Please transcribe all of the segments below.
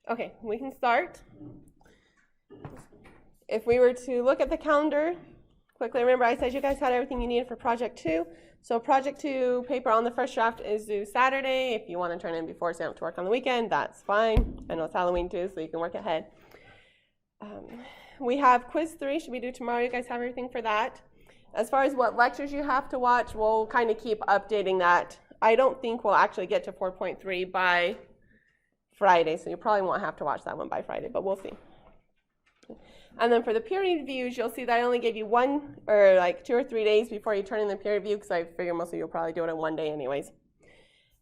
Okay, we can start. If we were to look at the calendar, quickly remember I said you guys had everything you needed for Project 2. So Project 2 paper on the first draft is due Saturday. If you want to turn in before so you don't have to work on the weekend, that's fine. I know it's Halloween too, so you can work ahead. We have quiz 3, should be due tomorrow. You guys have everything for that. As far as what lectures you have to watch, we'll kind of keep updating that. I don't think we'll actually get to 4.3 by Friday, so you probably won't have to watch that one by Friday, but we'll see. And then for the peer reviews, you'll see that I only gave you 1 or like 2 or 3 days before you turn in the peer review, because I figure most of you will probably do it in 1 day anyways.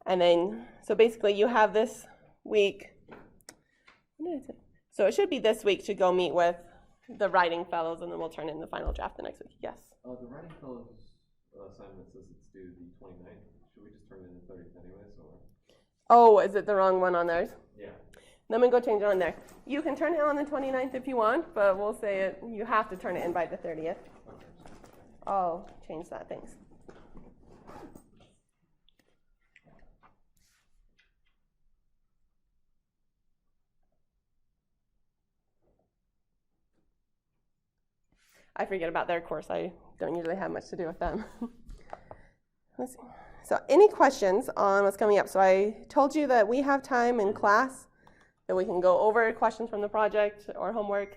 And then, so basically you have this week. So it should be this week to go meet with the writing fellows, and then we'll turn in the final draft the next week. Yes? The writing fellows assignment says it's due the 29th. Should we just turn it in the 30th anyways? Or? Oh, is it the wrong one on theirs? Yeah. Let me go change it on there. You can turn it on the 29th if you want, but we'll say it. You have to turn it in by the 30th. Okay. I'll change that, thanks. I forget about their course. I don't usually have much to do with them. Let's see. So any questions on what's coming up? So I told you that we have time in class that we can go over questions from the project or homework.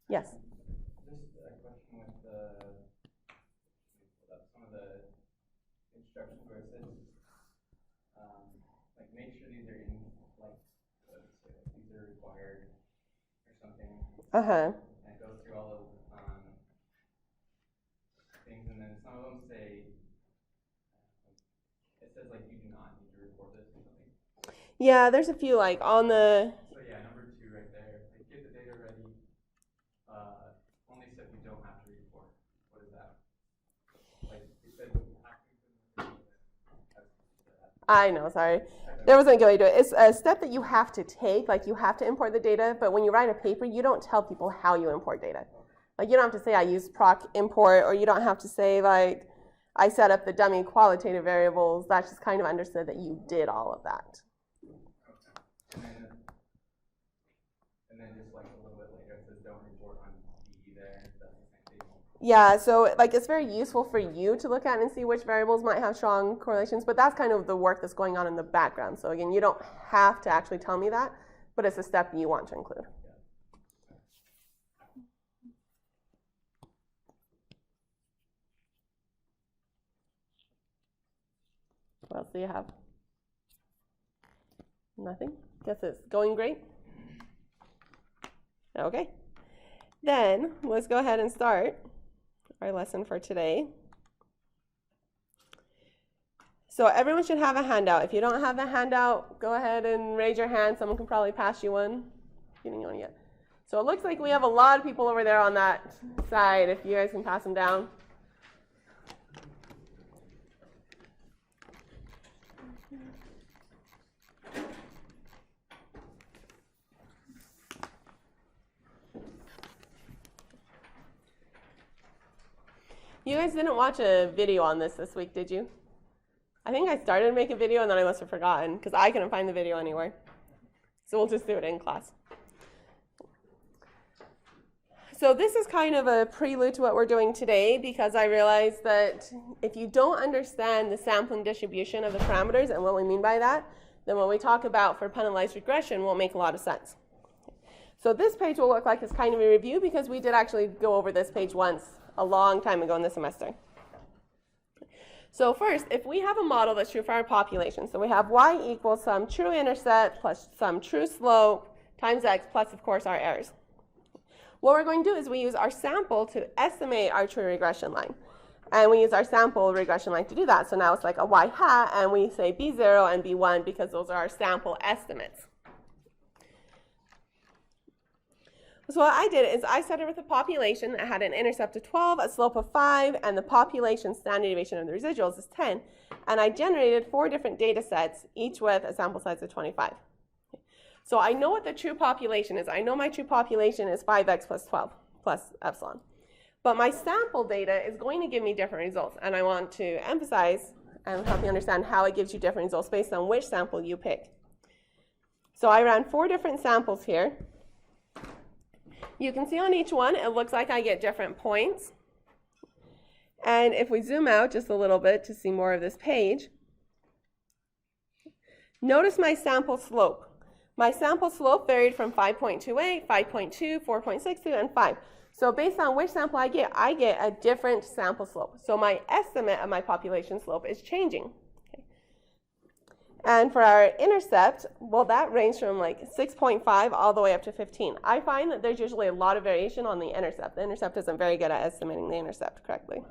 Yes? Just a question with some of the instructions where it says, like, make sure these are in, like, these are required or something. Uh-huh. And it goes through all the things, and then some of them say, it says, like, you do not need to report this or something. Yeah, there's a few, like, on the... So, yeah, number 2 right there. Like, get the data ready. Only stuff you don't have to report. What is that? Like, you said you have to. I know, sorry. There wasn't a good way to do it. It's a step that you have to take, like you have to import the data, but when you write a paper, you don't tell people how you import data. Like you don't have to say I use proc import, or you don't have to say like I set up the dummy qualitative variables. That's just kind of understood that you did all of that. Okay. And then just like a little bit later, it says don't report on D there. That's the same thing. Yeah, so like it's very useful for you to look at and see which variables might have strong correlations, but that's kind of the work that's going on in the background. So again, you don't have to actually tell me that, but it's a step you want to include. What else do you have? Nothing? Guess it's going great? Okay. Then let's go ahead and start our lesson for today. So everyone should have a handout. If you don't have a handout, go ahead and raise your hand. Someone can probably pass you one. You didn't get one yet. So it looks like we have a lot of people over there on that side. If you guys can pass them down. You guys didn't watch a video on this week, did you? I think I started to make a video and then I must have forgotten because I couldn't find the video anywhere. So we'll just do it in class. So this is kind of a prelude to what we're doing today because I realized that if you don't understand the sampling distribution of the parameters and what we mean by that, then what we talk about for penalized regression won't make a lot of sense. So this page will look like it's kind of a review because we did actually go over this page once a long time ago in the semester. So first, if we have a model that's true for our population, so we have y equals some true intercept plus some true slope times x plus, of course, our errors. What we're going to do is we use our sample to estimate our true regression line. And we use our sample regression line to do that. So now it's like a y hat, and we say b0 and b1 because those are our sample estimates. So what I did is I started with a population that had an intercept of 12, a slope of 5, and the population standard deviation of the residuals is 10. And I generated 4 different data sets, each with a sample size of 25. So I know what the true population is. I know my true population is 5x plus 12 plus epsilon. But my sample data is going to give me different results. And I want to emphasize and help you understand how it gives you different results based on which sample you pick. So I ran 4 different samples here. You can see on each one, it looks like I get different points. And if we zoom out just a little bit to see more of this page, notice my sample slope. My sample slope varied from 5.28, 5.2, 4.62, and 5. So based on which sample I get a different sample slope. So my estimate of my population slope is changing. Okay. And for our intercept, well, that ranged from like 6.5 all the way up to 15. I find that there's usually a lot of variation on the intercept. The intercept isn't very good at estimating the intercept correctly.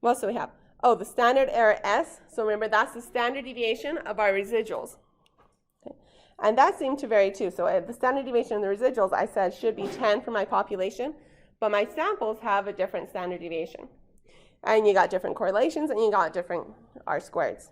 What else do we have? Oh, the standard error S. So remember, that's the standard deviation of our residuals. Okay. And that seemed to vary too. So the standard deviation of the residuals, I said, should be 10 for my population. But my samples have a different standard deviation. And you got different correlations, and you got different R-squareds.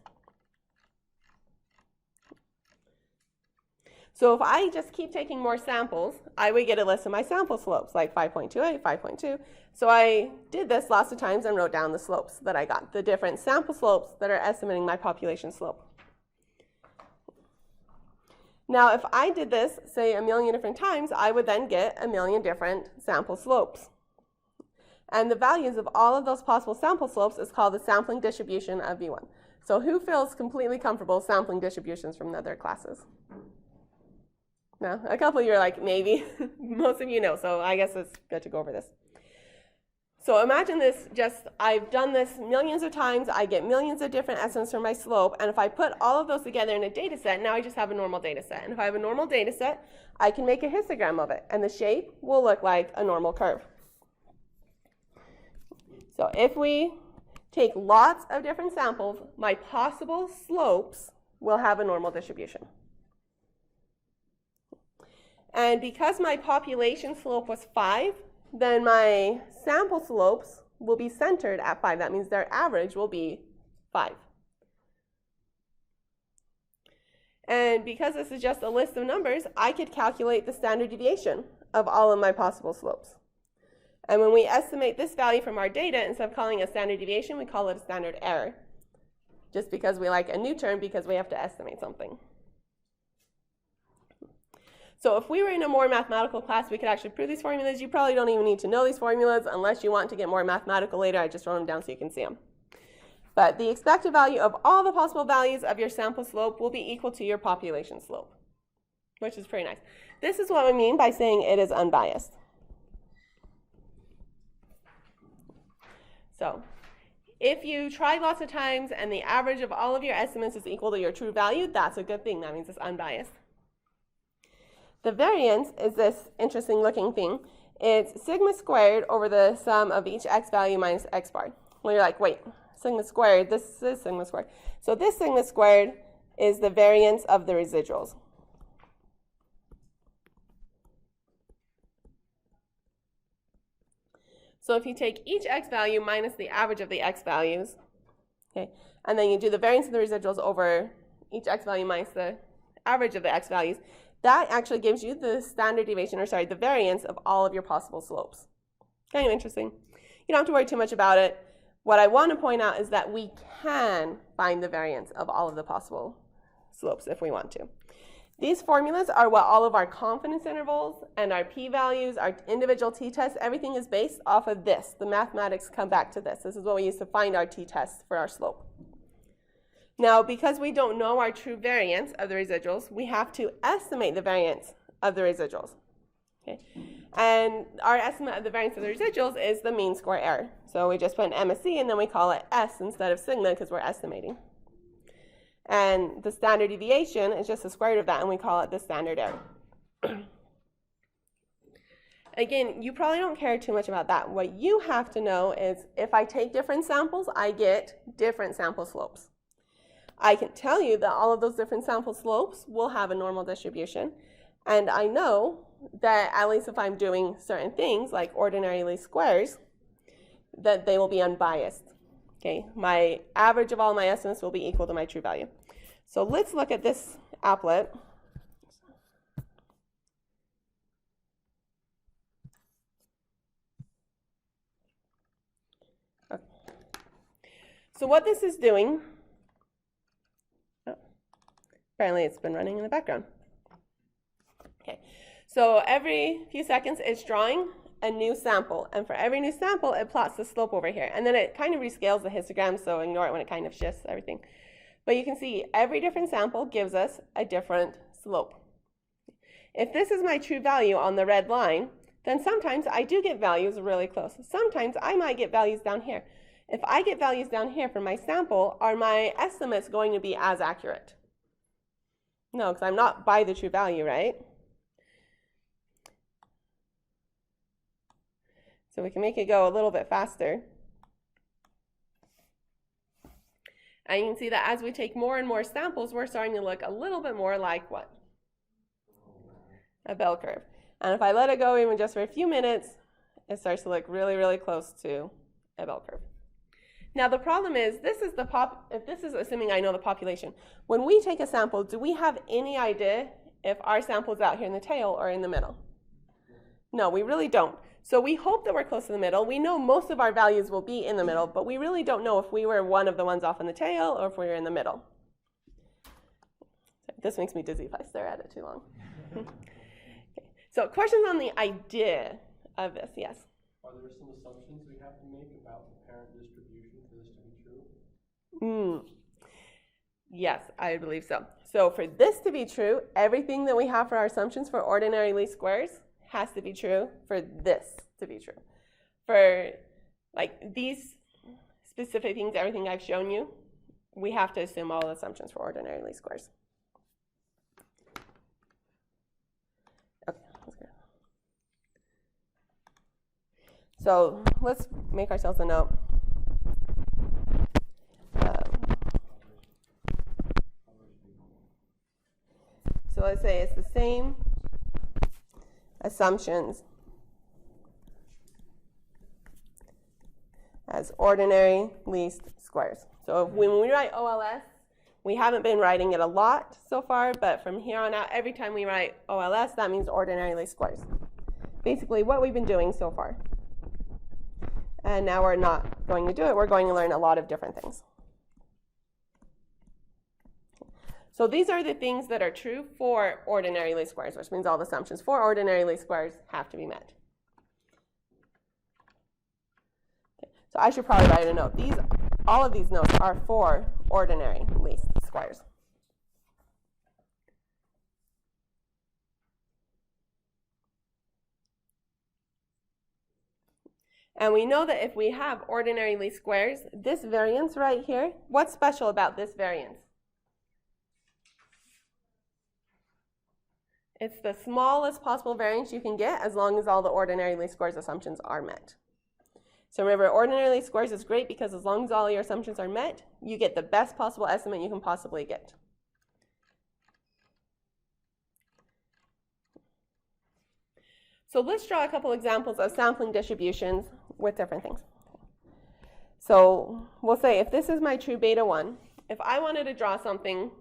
So if I just keep taking more samples, I would get a list of my sample slopes, like 5.28, 5.2. So I did this lots of times and wrote down the slopes that I got, the different sample slopes that are estimating my population slope. Now, if I did this, say, 1,000,000 different times, I would then get 1,000,000 different sample slopes. And the values of all of those possible sample slopes is called the sampling distribution of V1. So who feels completely comfortable sampling distributions from other classes? No? A couple of you are like, maybe. Most of you know, so I guess it's good to go over this. So imagine this, I've done this millions of times, I get millions of different estimates for my slope, and if I put all of those together in a data set, now I just have a normal data set. And if I have a normal data set, I can make a histogram of it, and the shape will look like a normal curve. So if we take lots of different samples, my possible slopes will have a normal distribution. And because my population slope was 5, then my sample slopes will be centered at 5. That means their average will be 5. And because this is just a list of numbers, I could calculate the standard deviation of all of my possible slopes. And when we estimate this value from our data, instead of calling it a standard deviation, we call it a standard error. Just because we like a new term because we have to estimate something. So if we were in a more mathematical class, we could actually prove these formulas. You probably don't even need to know these formulas unless you want to get more mathematical later. I just wrote them down so you can see them. But the expected value of all the possible values of your sample slope will be equal to your population slope, which is pretty nice. This is what we mean by saying it is unbiased. So if you try lots of times and the average of all of your estimates is equal to your true value, that's a good thing. That means it's unbiased. The variance is this interesting looking thing. It's sigma squared over the sum of each x value minus x bar. Well, you're like, wait, sigma squared, this is sigma squared. So this sigma squared is the variance of the residuals. So if you take each x value minus the average of the x values, okay, and then you do the variance of the residuals over each x value minus the average of the x values, that actually gives you the standard deviation, or sorry, the variance of all of your possible slopes. Kind of interesting. You don't have to worry too much about it. What I want to point out is that we can find the variance of all of the possible slopes if we want to. These formulas are what all of our confidence intervals and our p-values, our individual t-tests, everything is based off of this. The mathematics come back to this. This is what we use to find our t-tests for our slope. Now, because we don't know our true variance of the residuals, we have to estimate the variance of the residuals. Okay? And our estimate of the variance of the residuals is the mean square error. So we just put an MSE and then we call it S instead of sigma because we're estimating. And the standard deviation is just the square root of that, and we call it the standard error. Again, you probably don't care too much about that. What you have to know is if I take different samples, I get different sample slopes. I can tell you that all of those different sample slopes will have a normal distribution. And I know that at least if I'm doing certain things, like ordinary least squares, that they will be unbiased. Okay, my average of all my estimates will be equal to my true value. So let's look at this applet. So what this is doing, oh, apparently it's been running in the background. Okay, so every few seconds it's drawing a new sample, and for every new sample it plots the slope over here, and then it kind of rescales the histogram, so ignore it when it kind of shifts everything. But you can see every different sample gives us a different slope. If this is my true value on the red line, then sometimes I do get values really close. Sometimes I might get values down here. If I get values down here for my sample, are my estimates going to be as accurate? No, because I'm not by the true value, right? So we can make it go a little bit faster. And you can see that as we take more and more samples, we're starting to look a little bit more like what? A bell curve. And if I let it go even just for a few minutes, it starts to look really, really close to a bell curve. Now the problem is, if this is assuming I know the population. When we take a sample, do we have any idea if our sample is out here in the tail or in the middle? No, we really don't. So we hope that we're close to the middle. We know most of our values will be in the middle, but we really don't know if we were one of the ones off in the tail or if we were in the middle. This makes me dizzy if I stare at it too long. Okay. So questions on the idea of this, yes? Are there some assumptions we have to make about the parent distribution for this to be true? Yes, I believe so. So for this to be true, everything that we have for our assumptions for ordinary least squares has to be true for this to be true. For like these specific things, everything I've shown you, we have to assume all the assumptions for ordinary least squares. Okay, that's good. So let's make ourselves a note. So let's say it's the same assumptions as ordinary least squares. So when we write OLS, we haven't been writing it a lot so far, but from here on out, every time we write OLS, that means ordinary least squares. Basically what we've been doing so far. And now we're not going to do it. We're going to learn a lot of different things. So these are the things that are true for ordinary least squares, which means all the assumptions for ordinary least squares have to be met. Okay. So I should probably write a note. All of these notes are for ordinary least squares. And we know that if we have ordinary least squares, this variance right here, what's special about this variance? It's the smallest possible variance you can get as long as all the ordinary least squares assumptions are met. So remember, ordinary least squares is great because as long as all your assumptions are met, you get the best possible estimate you can possibly get. So let's draw a couple examples of sampling distributions with different things. So we'll say if this is my true beta 1, if I wanted to draw something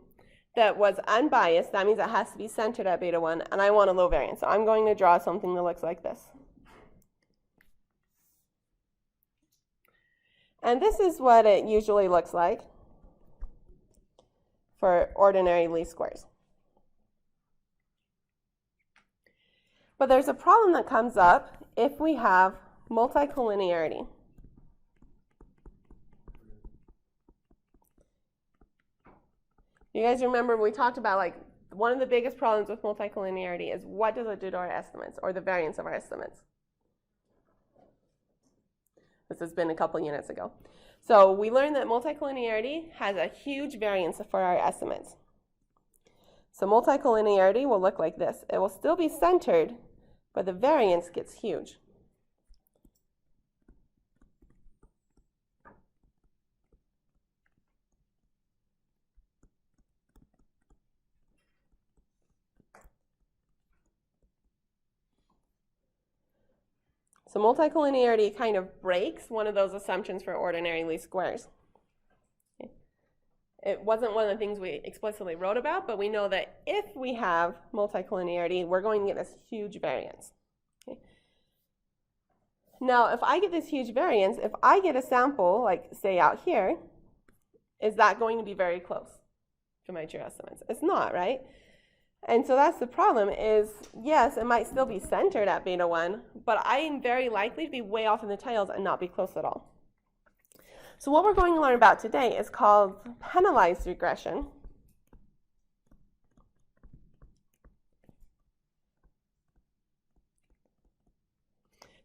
that was unbiased, that means it has to be centered at beta 1, and I want a low variance. So I'm going to draw something that looks like this. And this is what it usually looks like for ordinary least squares. But there's a problem that comes up if we have multicollinearity. You guys remember we talked about like one of the biggest problems with multicollinearity is what does it do to our estimates or the variance of our estimates? This has been a couple units ago. So we learned that multicollinearity has a huge variance for our estimates. So multicollinearity will look like this. It will still be centered, but the variance gets huge. So multicollinearity kind of breaks one of those assumptions for ordinary least squares. Okay. It wasn't one of the things we explicitly wrote about, but we know that if we have multicollinearity, we're going to get this huge variance. Okay. Now, if I get this huge variance, if I get a sample, like say out here, is that going to be very close to my true estimates? It's not, right? And so that's the problem is, yes, it might still be centered at beta 1, but I am very likely to be way off in the tails and not be close at all. So what we're going to learn about today is called penalized regression.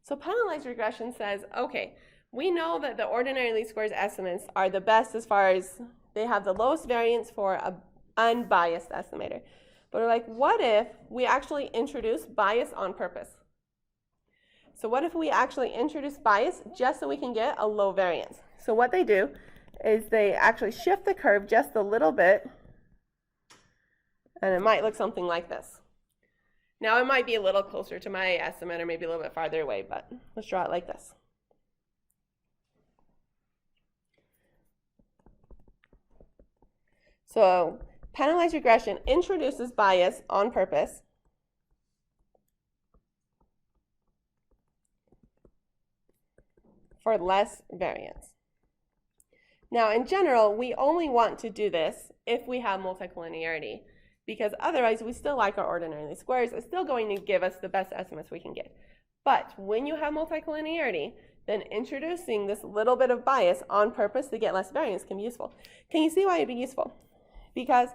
So penalized regression says, okay, we know that the ordinary least squares estimates are the best as far as they have the lowest variance for an unbiased estimator. But we're like, what if we actually introduce bias on purpose? So what if we actually introduce bias just so we can get a low variance? So what they do is they actually shift the curve just a little bit, and it might look something like this. Now it might be a little closer to my estimate or maybe a little bit farther away, but let's draw it like this. So penalized regression introduces bias on purpose for less variance. Now, in general, we only want to do this if we have multicollinearity, because otherwise we still like our ordinary least squares. It's still going to give us the best estimates we can get. But when you have multicollinearity, then introducing this little bit of bias on purpose to get less variance can be useful. Can you see why it'd be useful? Because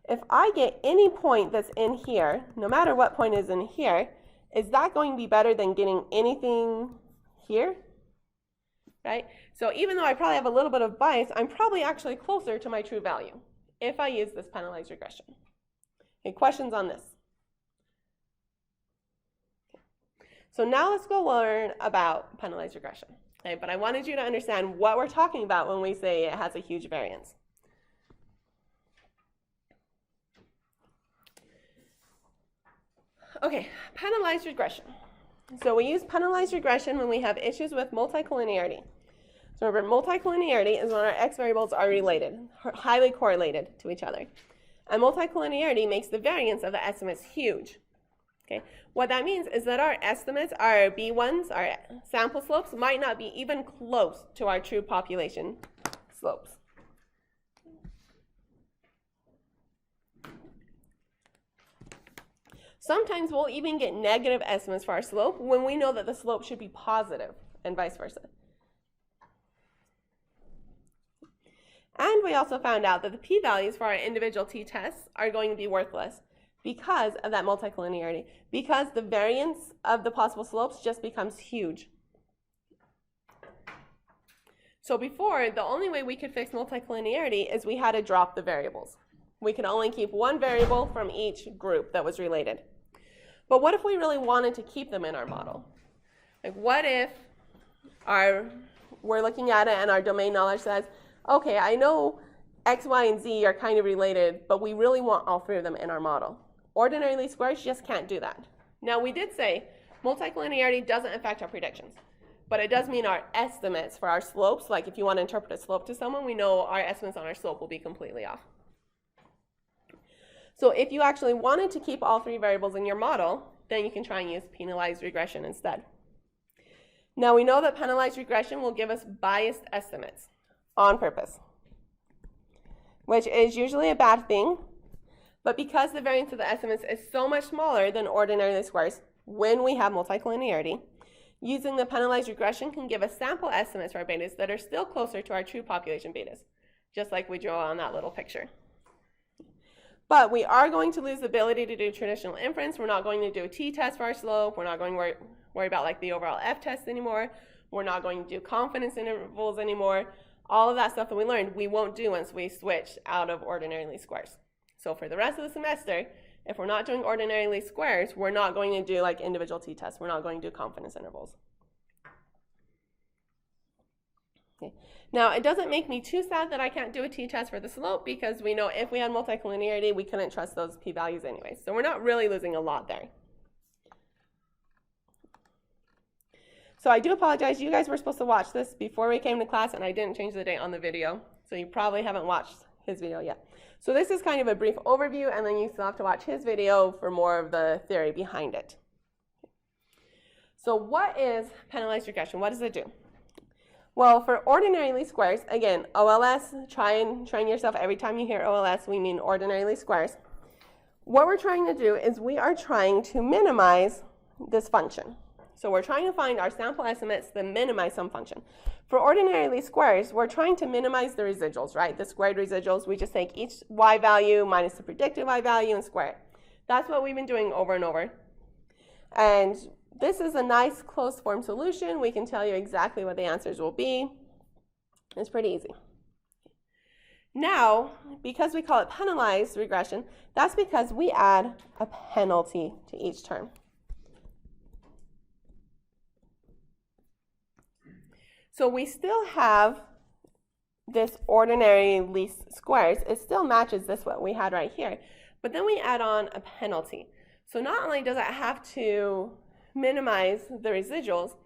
if I get any point that's in here, no matter what point is in here, is that going to be better than getting anything here? Right? So even though I probably have a little bit of bias, I'm probably actually closer to my true value if I use this penalized regression. Okay, questions on this? So now let's go learn about penalized regression. Okay, but I wanted you to understand what we're talking about when we say it has a huge variance. Okay, penalized regression. So we use penalized regression when we have issues with multicollinearity. So remember, multicollinearity is when our x variables are related, highly correlated to each other. And multicollinearity makes the variance of the estimates huge. Okay? What that means is that our estimates, our B1s, our sample slopes, might not be even close to our true population slopes. Sometimes we'll even get negative estimates for our slope when we know that the slope should be positive, and vice versa. And we also found out that the p-values for our individual t-tests are going to be worthless because of that multicollinearity, because the variance of the possible slopes just becomes huge. So before, the only way we could fix multicollinearity is we had to drop the variables. We could only keep one variable from each group that was related. But what if we really wanted to keep them in our model? Like, what if we're looking at it and our domain knowledge says, okay, I know X, Y, and Z are kind of related, but we really want all three of them in our model. Ordinary least squares just can't do that. Now, we did say multicollinearity doesn't affect our predictions, but it does mean our estimates for our slopes, like if you want to interpret a slope to someone, we know our estimates on our slope will be completely off. So if you actually wanted to keep all three variables in your model, then you can try and use penalized regression instead. Now we know that penalized regression will give us biased estimates on purpose, which is usually a bad thing, but because the variance of the estimates is so much smaller than ordinary least squares when we have multicollinearity, using the penalized regression can give us sample estimates for our betas that are still closer to our true population betas, just like we drew on that little picture. But we are going to lose the ability to do traditional inference. We're not going to do a t-test for our slope. We're not going to worry about like the overall f-test anymore. We're not going to do confidence intervals anymore. All of that stuff that we learned, we won't do once we switch out of ordinary least squares. So for the rest of the semester, if we're not doing ordinary least squares, we're not going to do like individual t-tests. We're not going to do confidence intervals. Okay. Now, it doesn't make me too sad that I can't do a t-test for the slope because we know if we had multicollinearity, we couldn't trust those p-values anyway. So we're not really losing a lot there. So I do apologize. You guys were supposed to watch this before we came to class, and I didn't change the date on the video. So you probably haven't watched his video yet. So this is kind of a brief overview, and then you still have to watch his video for more of the theory behind it. So what is penalized regression? What does it do? Well, for ordinary least squares, again, OLS, train yourself every time you hear OLS, we mean ordinary least squares. What we're trying to do is we are trying to minimize this function. So we're trying to find our sample estimates, then minimize some function. For ordinary least squares, we're trying to minimize the residuals, right? The squared residuals, we just take each y value minus the predicted y value and square it. That's what we've been doing over and over. And this is a nice closed form solution. We can tell you exactly what the answers will be. It's pretty easy. Now, because we call it penalized regression, that's because we add a penalty to each term. So we still have this ordinary least squares. It still matches this what we had right here. But then we add on a penalty. So not only does it have to minimize the residuals,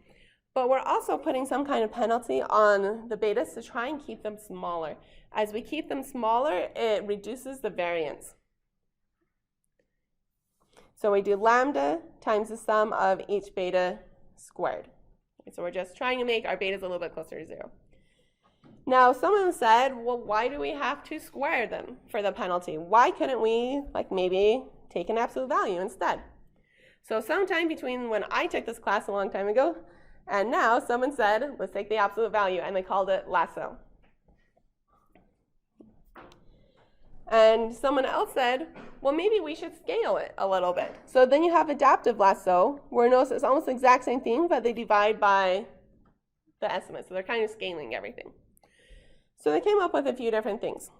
but we're also putting some kind of penalty on the betas to try and keep them smaller. As we keep them smaller, it reduces the variance. So we do lambda times the sum of each beta squared. So we're just trying to make our betas a little bit closer to 0. Now, someone said, well, why do we have to square them for the penalty? Why couldn't we, like, maybe take an absolute value instead? So sometime between when I took this class a long time ago and now, someone said, let's take the absolute value, and they called it lasso. And someone else said, well, maybe we should scale it a little bit. So then you have adaptive lasso, where notice it's almost the exact same thing, but they divide by the estimate. So they're kind of scaling everything. So they came up with a few different things.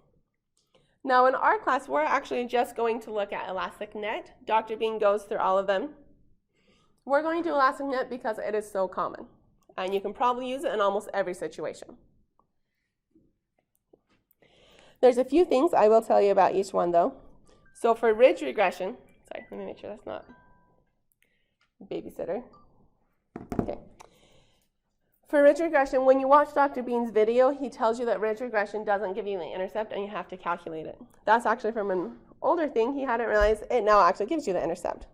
Now in our class, we're actually just going to look at elastic net. Dr. Bean goes through all of them. We're going to do elastic net because it is so common. And you can probably use it in almost every situation. There's a few things I will tell you about each one though. So for ridge regression, sorry, let me make sure that's not babysitter. Okay. For ridge regression, when you watch Dr. Bean's video, he tells you that ridge regression doesn't give you the intercept and you have to calculate it. That's actually from an older thing. He hadn't realized it now actually gives you the intercept.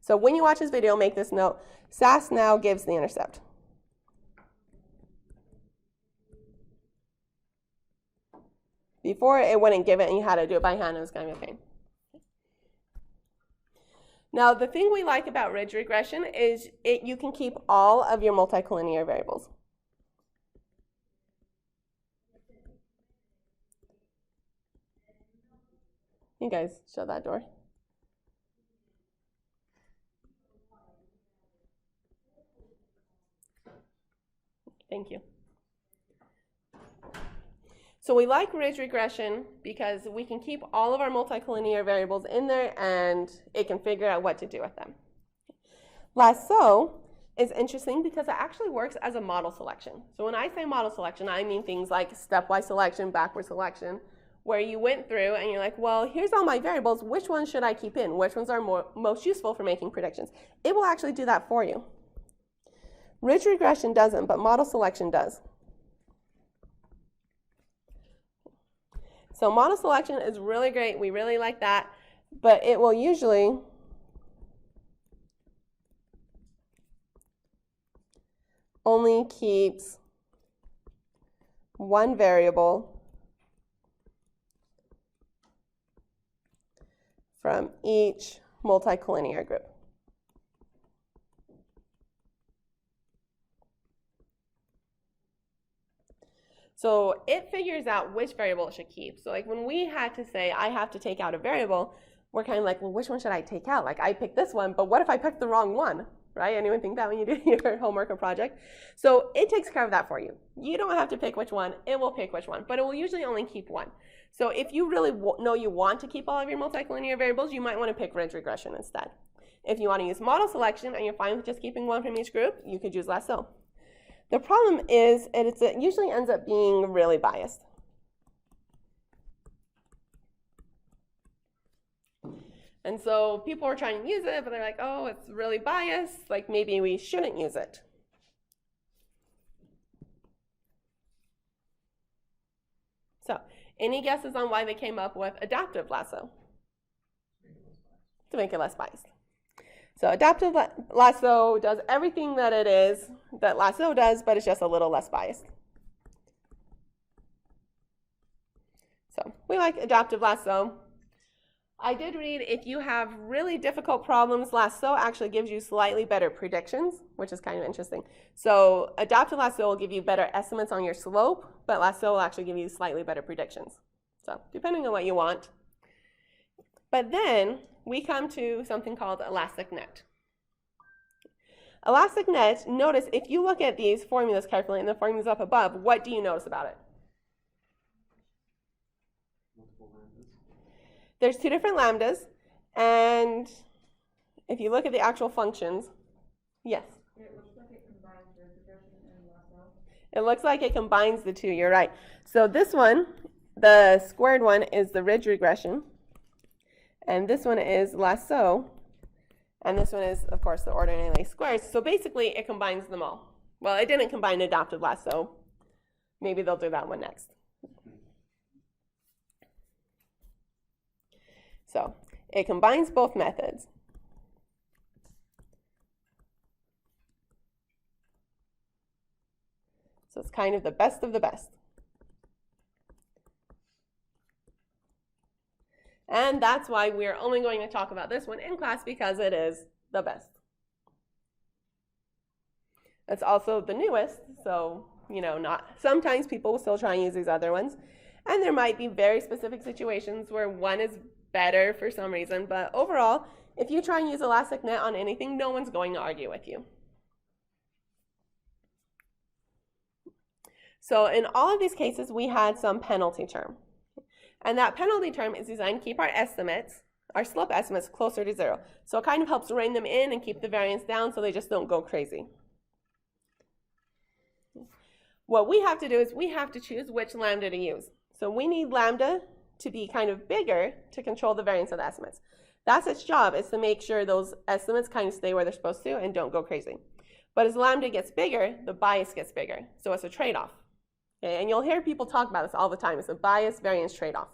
So when you watch his video, make this note. SAS now gives the intercept. Before, it wouldn't give it and you had to do it by hand. It was kind of a pain. Now, the thing we like about ridge regression is you can keep all of your multicollinear variables. You guys shut that door. Thank you. So we like ridge regression because we can keep all of our multicollinear variables in there and it can figure out what to do with them. Lasso is interesting because it actually works as a model selection. So when I say model selection, I mean things like stepwise selection, backward selection, where you went through and you're like, well, here's all my variables. Which ones should I keep in? Which ones are most useful for making predictions? It will actually do that for you. Ridge regression doesn't, but model selection does. So model selection is really great. We really like that. But it will usually only keeps one variable from each multicollinear group. So it figures out which variable it should keep. So like when we had to say, I have to take out a variable, we're kind of like, well, which one should I take out? Like I picked this one, but what if I picked the wrong one, right? Anyone think that when you do your homework or project? So it takes care of that for you. You don't have to pick which one, it will pick which one, but it will usually only keep one. So if you really know you want to keep all of your multicollinear variables, you might want to pick ridge regression instead. If you want to use model selection and you're fine with just keeping one from each group, you could use lasso. The problem is it usually ends up being really biased. And so people are trying to use it, but they're like, oh, it's really biased. Like maybe we shouldn't use it. So any guesses on why they came up with adaptive lasso? To make it less biased. So adaptive lasso does everything that it is that lasso does, but it's just a little less biased. So we like adaptive lasso. I did read if you have really difficult problems, lasso actually gives you slightly better predictions, which is kind of interesting. So adaptive lasso will give you better estimates on your slope, but lasso will actually give you slightly better predictions. So depending on what you want. But then we come to something called elastic net. Elastic net, notice if you look at these formulas carefully and the formulas up above, what do you notice about it? There's two different lambdas, and if you look at the actual functions, yes? It looks like it combines regression and lasso. It looks like it combines the two, you're right. So this one, the squared one, is the ridge regression, and this one is lasso, and this one is, of course, the ordinary squares. So basically, it combines them all. Well, it didn't combine adaptive lasso. Maybe they'll do that one next. So it combines both methods. So it's kind of the best of the best. And that's why we're only going to talk about this one in class, because it is the best. It's also the newest, so sometimes people will still try and use these other ones. And there might be very specific situations where one is better for some reason, but overall, if you try and use elastic net on anything, no one's going to argue with you. So in all of these cases, we had some penalty term. And that penalty term is designed to keep our estimates, our slope estimates, closer to 0. So it kind of helps rein them in and keep the variance down so they just don't go crazy. What we have to do is we have to choose which lambda to use. So we need lambda to be kind of bigger to control the variance of the estimates. That's its job, is to make sure those estimates kind of stay where they're supposed to and don't go crazy. But as lambda gets bigger, the bias gets bigger. So it's a trade-off. Okay? And you'll hear people talk about this all the time. It's a bias-variance trade-off.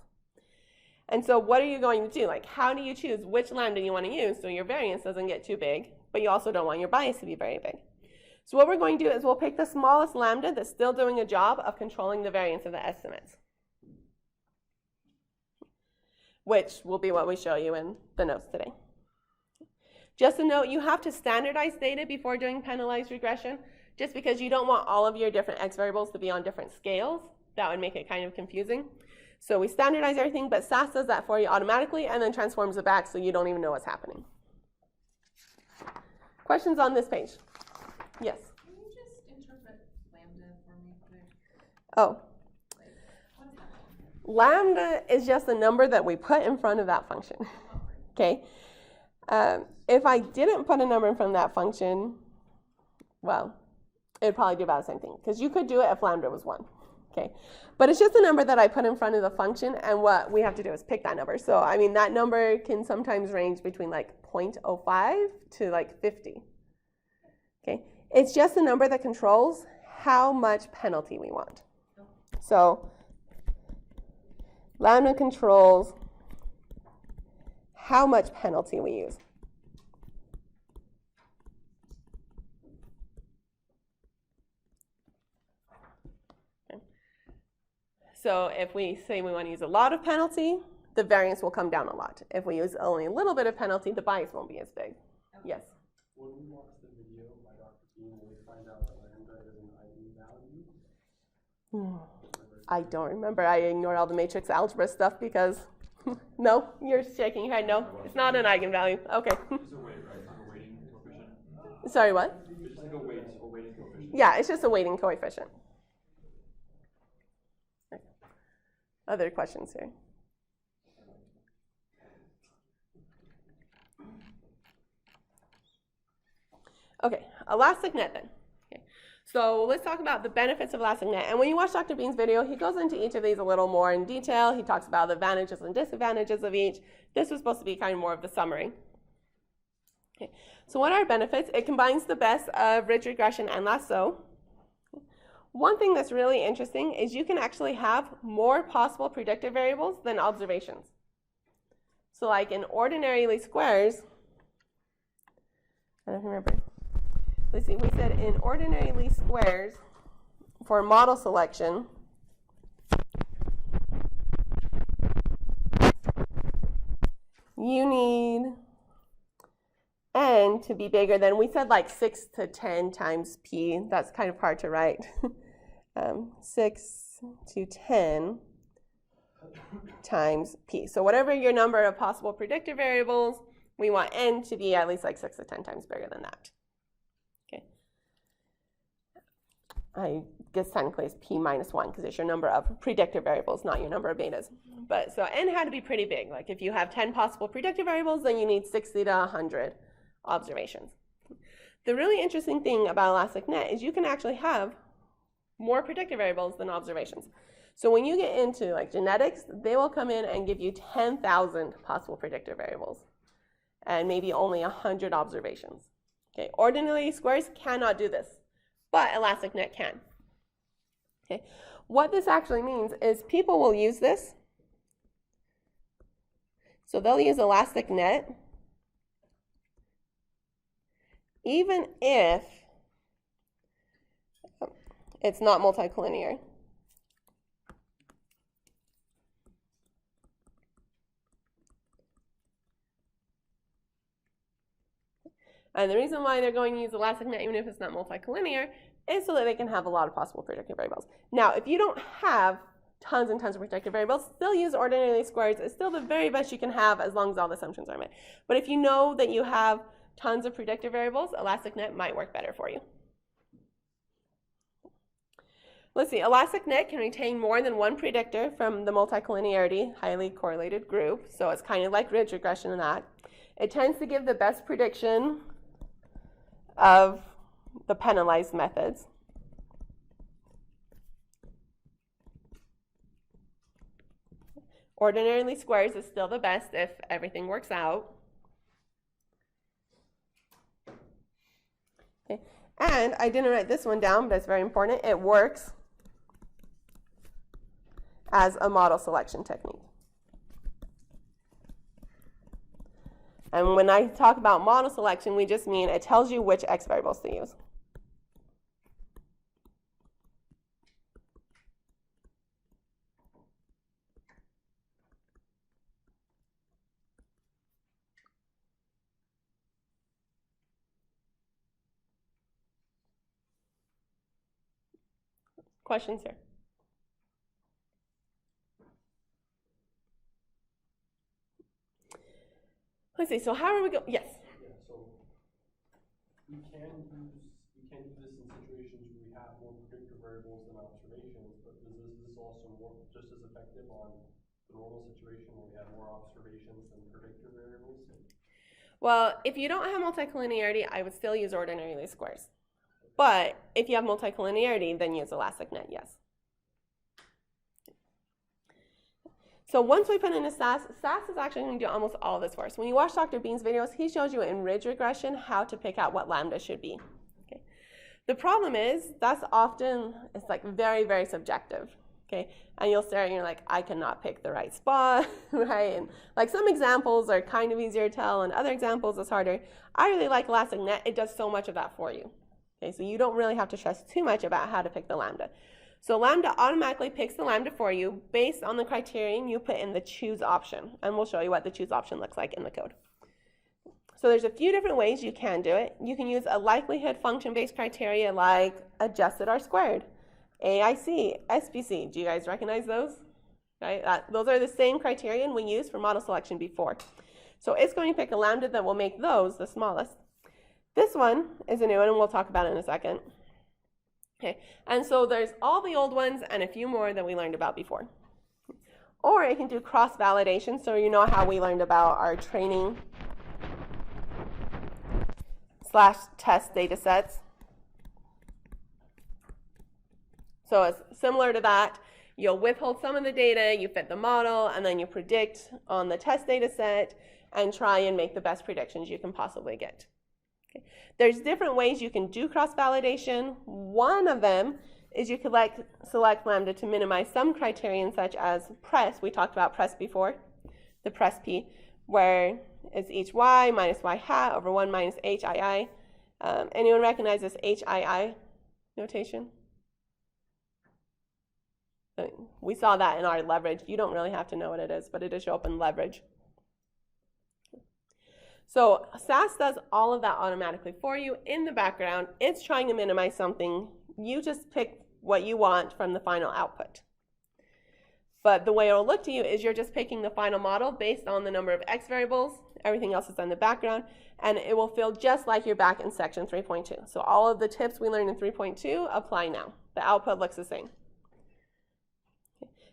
And so what are you going to do? Like, how do you choose which lambda you want to use so your variance doesn't get too big, but you also don't want your bias to be very big? So what we're going to do is we'll pick the smallest lambda that's still doing a job of controlling the variance of the estimates, which will be what we show you in the notes today. Just a note, you have to standardize data before doing penalized regression, just because you don't want all of your different x variables to be on different scales. That would make it kind of confusing. So we standardize everything, but Sas does that for you automatically and then transforms it back so you don't even know what's happening. Questions on this page? Yes? Can you just interpret lambda for me, please? Oh. What is that? Lambda is just a number that we put in front of that function. Okay? If I didn't put a number in front of that function, well, it would probably do about the same thing, because you could do it if lambda was 1. Okay? But it's just a number that I put in front of the function, and what we have to do is pick that number. So, I mean, that number can sometimes range between like 0.05 to like 50. Okay? It's just a number that controls how much penalty we want. So lambda controls how much penalty we use. Okay. So if we say we want to use a lot of penalty, the variance will come down a lot. If we use only a little bit of penalty, the bias won't be as big. Yes? When we watch the video by Dr. Bean, we find out that lambda is an eigenvalue. I don't remember. I ignored all the matrix algebra stuff because, no, you're shaking your head. No, it's not an eigenvalue. Okay. It's a weight, right? It's like a weighting coefficient. Sorry, what? It's just like a weighting coefficient. Yeah, it's just a weighting coefficient. Okay. Other questions here? Okay, elastic net then. Okay. So let's talk about the benefits of elastic net. And when you watch Dr. Bean's video, he goes into each of these a little more in detail. He talks about the advantages and disadvantages of each. This was supposed to be kind of more of the summary. Okay. So what are benefits? It combines the best of ridge regression and lasso. One thing that's really interesting is you can actually have more possible predictive variables than observations. So like in ordinary least squares, I don't remember. Let's see, we said in ordinary least squares for model selection, you need n to be bigger than, we said like 6 to 10 times p. That's kind of hard to write. 6 to 10 times p. So whatever your number of possible predictor variables, we want n to be at least like 6 to 10 times bigger than that. Okay. I guess technically it's p minus 1 because it's your number of predictor variables, not your number of betas. But so n had to be pretty big. Like if you have 10 possible predictor variables, then you need 60 to 100 observations. The really interesting thing about elastic net is you can actually have more predictor variables than observations. So when you get into like genetics, they will come in and give you 10,000 possible predictor variables and maybe only 100 observations. Okay, ordinary squares cannot do this, but elastic net can. Okay, what this actually means is people will use this. So they'll use elastic net even if it's not multicollinear. And the reason why they're going to use elastic net even if it's not multicollinear is so that they can have a lot of possible predictor variables. Now, if you don't have tons and tons of predictor variables, still use ordinary least squares. It's still the very best you can have as long as all the assumptions are met. But if you know that you have tons of predictor variables, elastic net might work better for you. Let's see, elastic net can retain more than one predictor from the multicollinearity highly correlated group. So it's kind of like ridge regression in that. It tends to give the best prediction of the penalized methods. Ordinary least squares is still the best if everything works out. Okay. And I didn't write this one down, but it's very important. It works as a model selection technique. And when I talk about model selection, we just mean it tells you which x variables to use. Questions here? Let's see, so how are we going? Yes? Yeah, so we can do this in situations where we have more predictor variables than observations, but is this also more just as effective on the normal situation where we have more observations than predictor variables? Well, if you don't have multicollinearity, I would still use ordinary least squares. But if you have multicollinearity, then use elastic net, yes. So once we put in a Sas is actually going to do almost all of this for us. When you watch Dr. Bean's videos, he shows you in ridge regression how to pick out what lambda should be. Okay. The problem is that's often, it's like very, very subjective. Okay, and you'll stare and you're like, I cannot pick the right spot, right? And like some examples are kind of easier to tell, and other examples is harder. I really like elastic net. It does so much of that for you. Okay, so you don't really have to stress too much about how to pick the lambda. So lambda automatically picks the lambda for you based on the criterion you put in the choose option. And we'll show you what the choose option looks like in the code. So there's a few different ways you can do it. You can use a likelihood function-based criteria like adjusted R squared, AIC, SPC. Do you guys recognize those? Right? Those are the same criterion we used for model selection before. So it's going to pick a lambda that will make those the smallest. This one is a new one, and we'll talk about it in a second. Okay, and so there's all the old ones and a few more that we learned about before. Or it can do cross-validation, so you know how we learned about our training / test data sets. So it's similar to that. You'll withhold some of the data, you fit the model, and then you predict on the test data set and try and make the best predictions you can possibly get. Okay. There's different ways you can do cross-validation. One of them is you could select lambda to minimize some criterion such as press. We talked about press before, the press P. where it's each y minus y hat over 1 minus hii. Anyone recognize this hii notation? We saw that in our leverage. You don't really have to know what it is, but it does show up in leverage. So Sas does all of that automatically for you in the background. It's trying to minimize something. You just pick what you want from the final output. But the way it'll look to you is you're just picking the final model based on the number of x variables. Everything else is in the background, and it will feel just like you're back in section 3.2. So all of the tips we learned in 3.2 apply now. The output looks the same.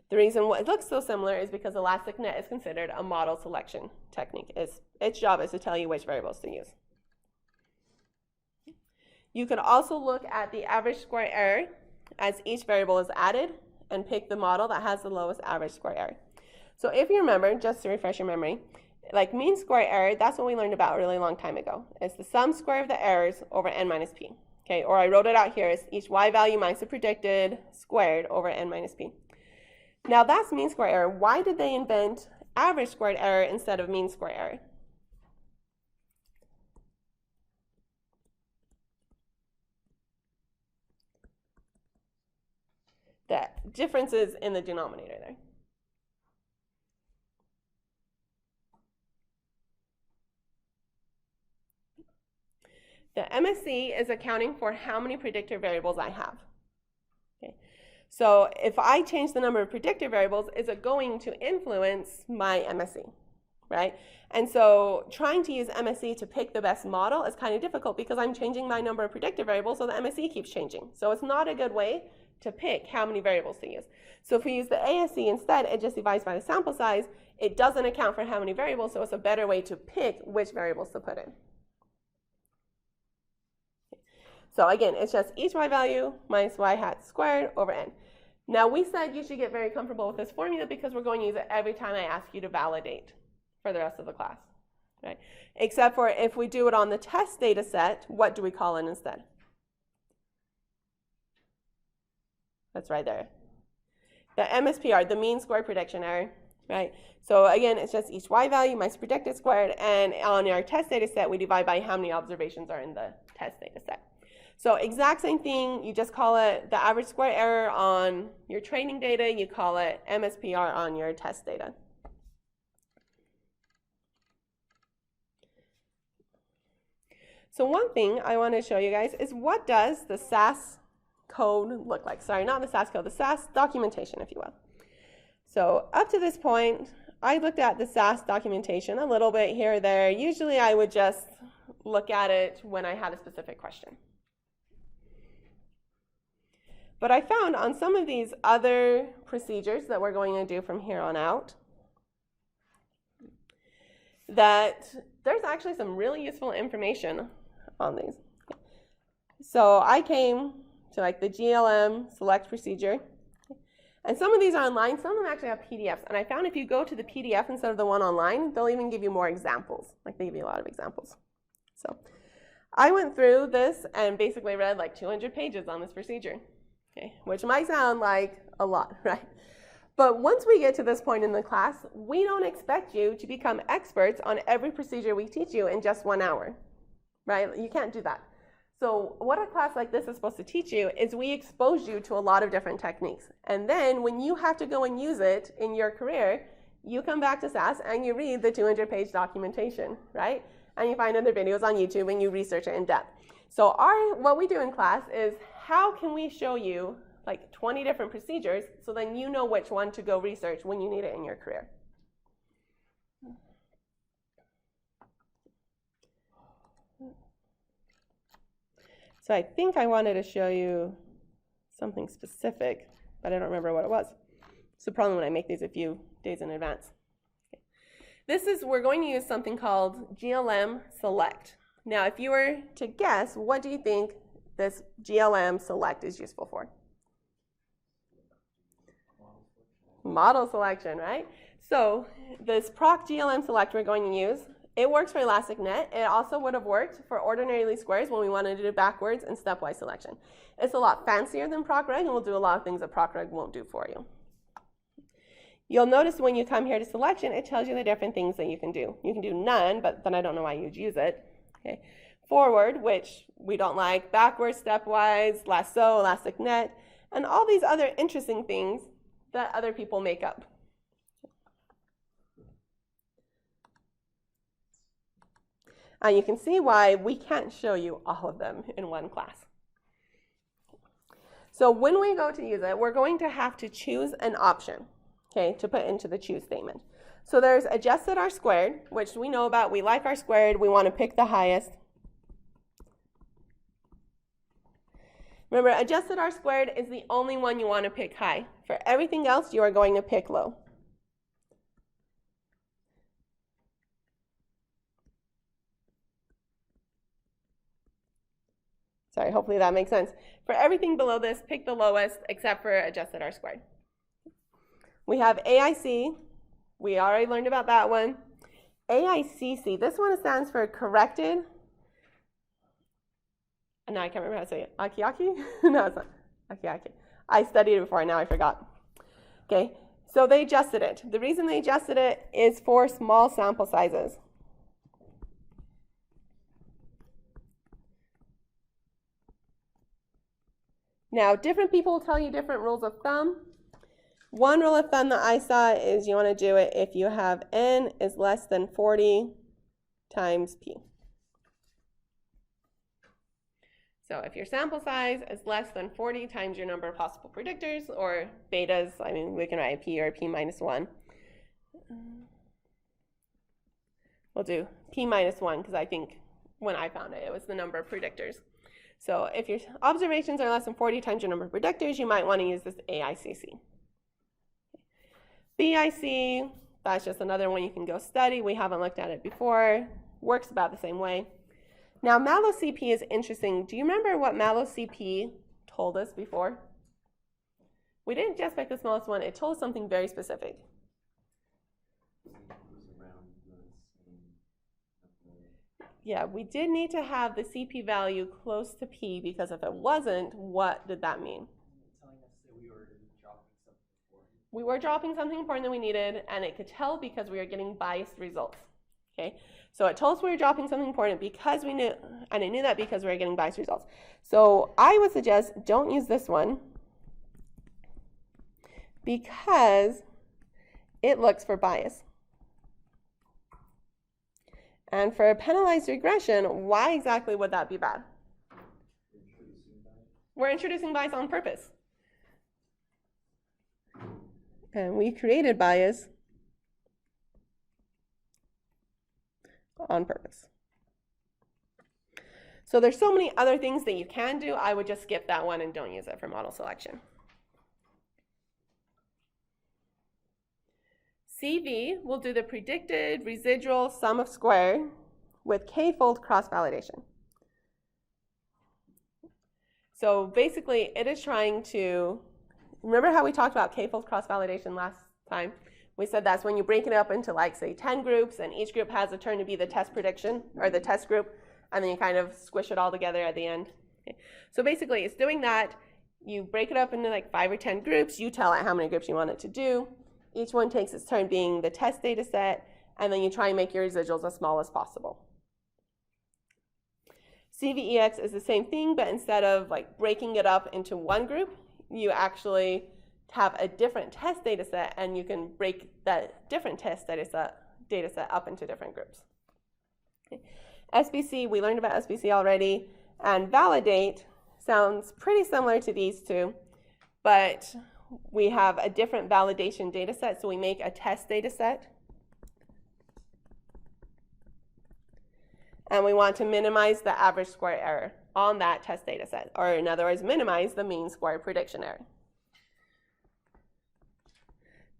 The reason why it looks so similar is because ElasticNet is considered a model selection technique. Its job is to tell you which variables to use. You can also look at the average square error as each variable is added and pick the model that has the lowest average square error. So if you remember, just to refresh your memory, like mean square error, that's what we learned about a really long time ago. It's the sum square of the errors over n minus p. Okay, or I wrote it out here as each y value minus the predicted squared over n minus p. Now that's mean square error. Why did they invent average squared error instead of mean square error? The differences in the denominator there. The MSE is accounting for how many predictor variables I have. Okay. So if I change the number of predictor variables, is it going to influence my MSE, right? And so trying to use MSE to pick the best model is kind of difficult because I'm changing my number of predictor variables, so the MSE keeps changing. So it's not a good way to pick how many variables to use. So if we use the ASE instead, it just divides by the sample size. It doesn't account for how many variables, so it's a better way to pick which variables to put in. So again, it's just each y value minus y hat squared over n. Now we said you should get very comfortable with this formula because we're going to use it every time I ask you to validate for the rest of the class, right? Except for if we do it on the test data set, what do we call it instead? That's right there. The MSPR, the mean square prediction error, right? So again, it's just each y value minus predicted squared, and on our test data set, we divide by how many observations are in the test data set. So exact same thing, you just call it the average square error on your training data, you call it MSPR on your test data. So one thing I want to show you guys is what does the Sas code look like? Sorry, not the Sas code, the Sas documentation, if you will. So up to this point, I looked at the Sas documentation a little bit here or there. Usually I would just look at it when I had a specific question. But I found on some of these other procedures that we're going to do from here on out that there's actually some really useful information on these. So I came to like the Glm Select Procedure, and some of these are online, some of them actually have PDFs, and I found if you go to the PDF instead of the one online, they'll even give you more examples, like they give you a lot of examples. So I went through this and basically read like 200 pages on this procedure. Okay, which might sound like a lot, right? But once we get to this point in the class, we don't expect you to become experts on every procedure we teach you in just 1 hour, right? You can't do that. So what a class like this is supposed to teach you is we expose you to a lot of different techniques. And then when you have to go and use it in your career, you come back to Sas and you read the 200-page documentation, right? And you find other videos on YouTube and you research it in depth. So what we do in class is how can we show you like 20 different procedures so then you know which one to go research when you need it in your career. So I think I wanted to show you something specific, but I don't remember what it was. It's the problem when I make these a few days in advance. Okay. We're going to use something called Glm Select. Now, if you were to guess, what do you think this Glm Select is useful for? Model selection, right? So this proc Glm Select we're going to use, it works for ElasticNet. It also would have worked for ordinary least squares when we wanted to do backwards and stepwise selection. It's a lot fancier than proc reg and will do a lot of things that proc reg won't do for you. You'll notice when you come here to selection, it tells you the different things that you can do. You can do none, but then I don't know why you'd use it. Okay. Forward, which we don't like, backwards, stepwise, lasso, elastic net, and all these other interesting things that other people make up. And you can see why we can't show you all of them in one class. So when we go to use it, we're going to have to choose an option, okay, to put into the choose statement. So there's adjusted R squared, which we know about. We like R squared. We want to pick the highest. Remember, adjusted R squared is the only one you want to pick high. For everything else, you are going to pick low. Sorry, hopefully that makes sense. For everything below this, pick the lowest except for adjusted R squared. We have AIC. We already learned about that one. AICC, this one stands for corrected. No, I can't remember how to say it. Akiaki? No, it's not. Akiaki. I studied it before, now I forgot. Okay, so they adjusted it. The reason they adjusted it is for small sample sizes. Now, different people will tell you different rules of thumb. One rule of thumb that I saw is you want to do it if you have n is less than 40 times p. So if your sample size is less than 40 times your number of possible predictors, or betas, I mean, we can write a p or a p minus 1. We'll do p minus 1 because I think when I found it, it was the number of predictors. So if your observations are less than 40 times your number of predictors, you might want to use this AICC. BIC, that's just another one you can go study. We haven't looked at it before. Works about the same way. Now, malloc-CP is interesting. Do you remember what malloc-CP told us before? We didn't just pick the smallest one. It told us something very specific. Yeah, we did need to have the CP value close to P, because if it wasn't, what did that mean? Telling us that we were dropping something important. We were dropping something important that we needed, and it could tell because we were getting biased results. Okay, so it told us we were dropping something important because we knew, and it knew that because we were getting biased results. So I would suggest don't use this one because it looks for bias. And for a penalized regression, why exactly would that be bad? We're introducing bias on purpose. And we created bias on purpose. So there's so many other things that you can do. I would just skip that one and don't use it for model selection. CV will do the predicted residual sum of square with k-fold cross-validation. So basically, it is trying to, remember how we talked about k-fold cross-validation last time? We said that's when you break it up into, like, say, 10 groups, and each group has a turn to be the test prediction, or the test group, and then you kind of squish it all together at the end. Okay. So basically, it's doing that. You break it up into, like, 5 or 10 groups. You tell it how many groups you want it to do. Each one takes its turn being the test data set, and then you try and make your residuals as small as possible. CVEX is the same thing, but instead of like breaking it up into one group, you actually have a different test data set, and you can break that different test data set up into different groups. Okay. SBC, we learned about SBC already, and validate sounds pretty similar to these two, but we have a different validation data set, so we make a test data set. And we want to minimize the average square error on that test data set, or in other words, minimize the mean square prediction error.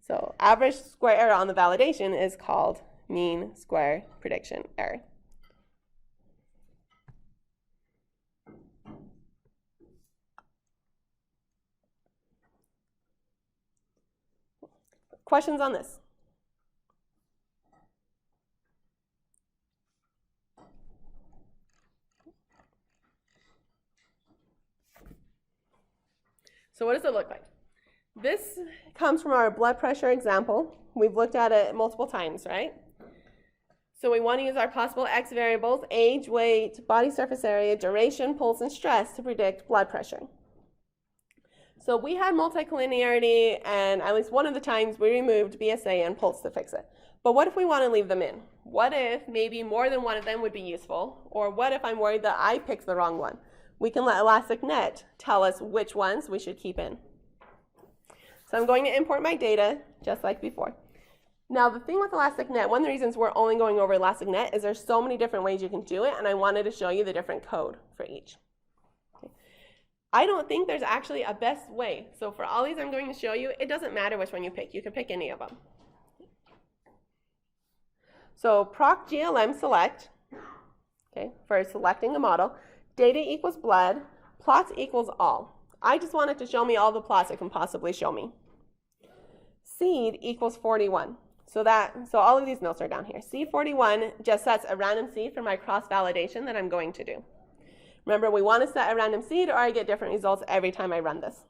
So average square error on the validation is called mean square prediction error. Questions on this? So what does it look like? This comes from our blood pressure example. We've looked at it multiple times, right? So we want to use our possible X variables, age, weight, body surface area, duration, pulse, and stress to predict blood pressure. So we had multicollinearity, and at least one of the times we removed BSA and pulse to fix it. But what if we want to leave them in? What if maybe more than one of them would be useful? Or what if I'm worried that I picked the wrong one? We can let ElasticNet tell us which ones we should keep in. So I'm going to import my data just like before. Now the thing with ElasticNet, one of the reasons we're only going over ElasticNet is there's so many different ways you can do it, and I wanted to show you the different code for each. Okay. I don't think there's actually a best way. So for all these I'm going to show you, it doesn't matter which one you pick. You can pick any of them. So proc Glm select, okay, for selecting a model, data equals blood, plots equals all. I just wanted to show me all the plots it can possibly show me. Seed equals 41. So all of these notes are down here. C41 just sets a random seed for my cross-validation that I'm going to do. Remember, we want to set a random seed or I get different results every time I run this.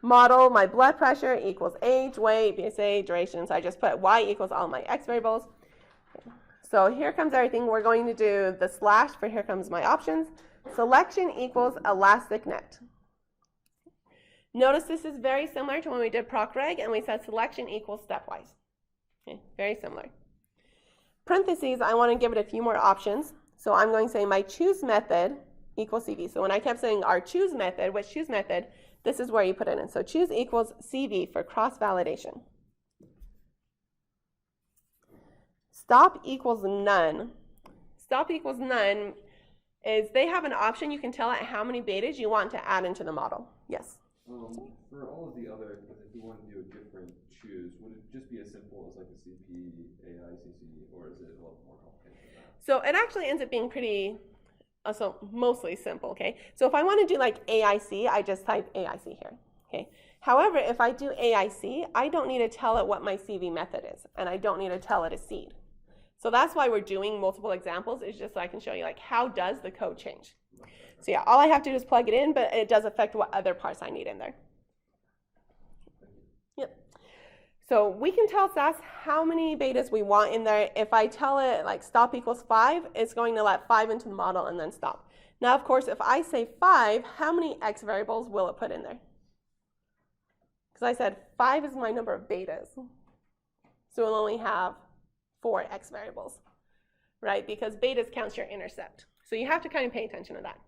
Model, my blood pressure equals age, weight, BSA, duration. So I just put Y equals all my X variables. So here comes everything. We're going to do the slash for here comes my options. Selection equals ElasticNet. Notice this is very similar to when we did procreg and we said selection equals stepwise. Okay, very similar. Parentheses, I want to give it a few more options. So I'm going to say my choose method equals CV. So when I kept saying our choose method, which choose method, this is where you put it in. So choose equals CV for cross-validation. Stop equals none. Stop equals none is they have an option. You can tell it how many betas you want to add into the model. Yes? For all of the other, if we want to do a different choose, would it just be as simple as like a CP, AI, CC, or is it a little more complicated than that? So it actually ends up being pretty, mostly simple, okay? So if I want to do like AIC, I just type AIC here, okay? However, if I do AIC, I don't need to tell it what my CV method is, and I don't need to tell it a seed. So that's why we're doing multiple examples, is just so I can show you like how does the code change. So yeah, all I have to do is plug it in, but it does affect what other parts I need in there. Yep. So we can tell SAS how many betas we want in there. If I tell it like stop equals 5, it's going to let 5 into the model and then stop. Now, of course, if I say 5, how many X variables will it put in there? Because I said 5 is my number of betas. So we'll only have 4 X variables, right? Because betas counts your intercept. So you have to kind of pay attention to that.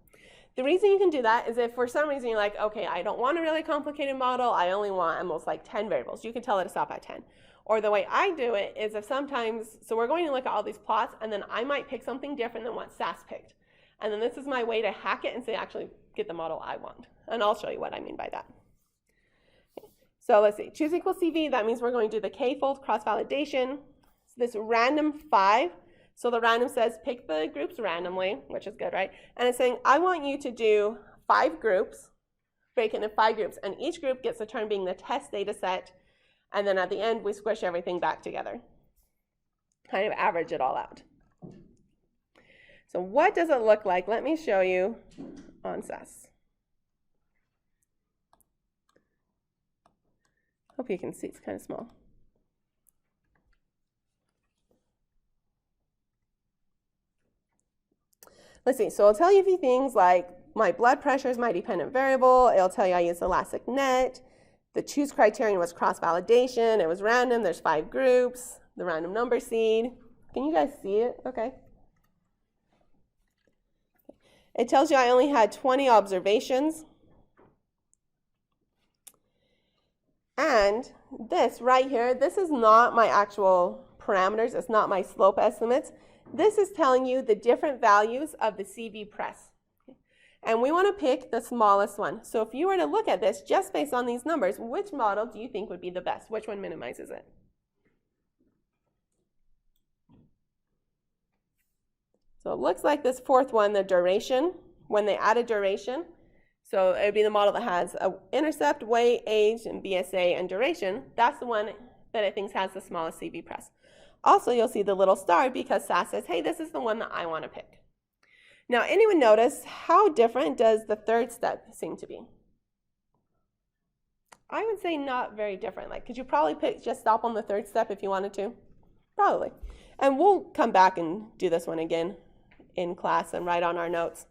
The reason you can do that is if for some reason you're like, okay, I don't want a really complicated model, I only want almost like 10 variables. You can tell it to stop at 10. Or the way I do it is if sometimes, so we're going to look at all these plots, and then I might pick something different than what SAS picked. And then this is my way to hack it and say, actually, get the model I want. And I'll show you what I mean by that. Okay. So let's see, choose equals CV, that means we're going to do the k-fold cross-validation. So this random 5, so the random says pick the groups randomly, which is good, right? And it's saying, I want you to do 5 groups, break it into 5 groups, and each group gets a turn being the test data set, and then at the end, we squish everything back together. Kind of average it all out. So what does it look like? Let me show you on SAS. Hope you can see, it's kind of small. Let's see, so it'll tell you a few things like my blood pressure is my dependent variable. It'll tell you I use ElasticNet. The choose criterion was cross-validation. It was random. There's 5 groups. The random number seed. Can you guys see it? Okay. It tells you I only had 20 observations. And this right here, this is not my actual parameters. It's not my slope estimates. This is telling you the different values of the CV press. And we want to pick the smallest one. So if you were to look at this just based on these numbers, which model do you think would be the best? Which one minimizes it? So it looks like this 4th one, the duration, when they added duration. So it would be the model that has an intercept, weight, age, and BSA, and duration. That's the one that it thinks has the smallest CV press. Also, you'll see the little star because SAS says, hey, this is the one that I want to pick. Now, anyone notice how different does the 3rd step seem to be? I would say not very different. Like, could you probably just stop on the third step if you wanted to? Probably. And we'll come back and do this one again in class and write on our notes.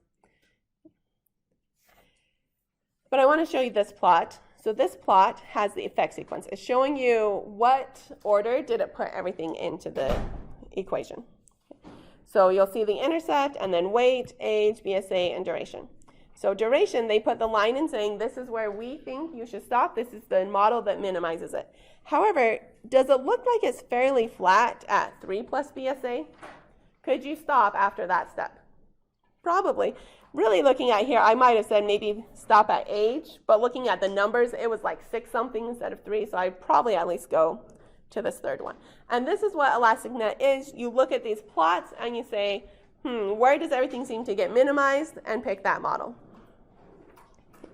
But I want to show you this plot. So this plot has the effect sequence. It's showing you what order did it put everything into the equation. So you'll see the intercept and then weight, age, BSA, and duration. So duration, they put the line in saying this is where we think you should stop. This is the model that minimizes it. However, does it look like it's fairly flat at 3 plus BSA? Could you stop after that step? Probably. Really looking at here, I might have said maybe stop at age, but looking at the numbers, it was like 6 something instead of 3, so I'd probably at least go to this third one. And this is what ElasticNet is. You look at these plots and you say, where does everything seem to get minimized, and pick that model.